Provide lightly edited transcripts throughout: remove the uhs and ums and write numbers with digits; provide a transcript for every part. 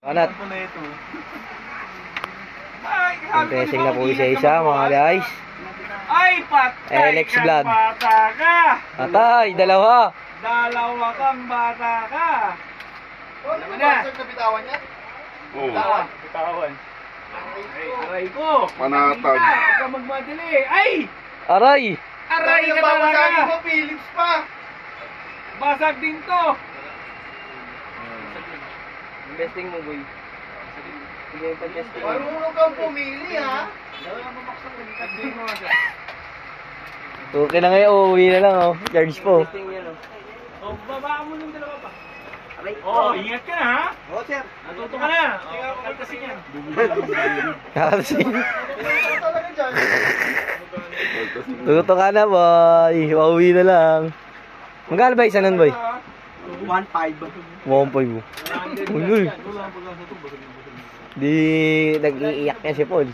Anat. Testing na po isa-isa mga guys. Ay, patay Alex kang Blood. bata ka! Atay, dalawa. Dalawa kang bata ka! Ano ba? Sa bitawan niya? Oo. Bitawan. Ay, aray ko! Panatag. Huwag ka magmadali! Ay! Aray. Aray ka Babasagin talaga! mo, Philips pa! Basag din to! Investing mo, boy. Sige, pag-testing. Marunong kang pumili, ha? Okay na ngayon, uuwi na lang, oh. Charge po. O, babaan mo ng dalawa pa. Oh, ingat ka na ha! Oo, sir. Natuto ka na! O, kaltasin yan. Kakasin. Ano talaga dyan? Tuto ka na, boy. Uuwi na lang. Magkano ba isa nun, boy? 1.5. 1.5 mo. Uy, di nag-iiyak niya si Paul.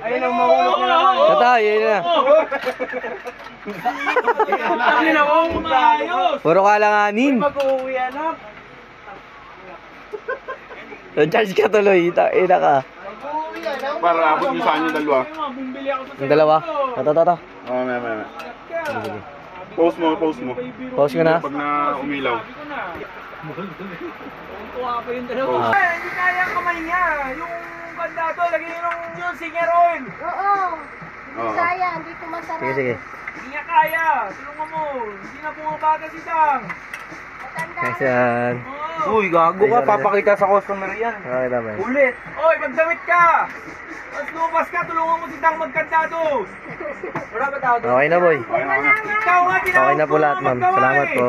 Ayun ang mahulog na naman. Tatay, yun na. Ayun ang umayos! Puro kalanganin. Mag-uwi na. Charge ka tuloy. Ina ka. Mag-uwi yan, ha? Para abot mo saan yung dalawa. Bumili ako sa Yung dalawa. Tata. Oo, may. Post mo. Pause ko na. Pag na umilaw. Tuwa pa yung dalawa. Ay, hindi kaya ang kamay niya. Yung ganda to, lagyan nyo yung singer oil. Oo. Oo. Saya, hindi ko masarap. Sige. Hindi niya kaya. Tulungan mo. Hindi na pumabaga si Dang. Matanda. Kaisan. Oo. Uy, gago ka. Papakita sa customer yan. Okay naman. Ulit. Oy, magdamit ka. Mas lumabas ka, tulungan mo si Dang magkandado. Wala ba tao doon? Okay na, boy. Okay na. Ikaw nga, tinawag Okay na po ko lahat, ma'am. maggawa Salamat eh. po.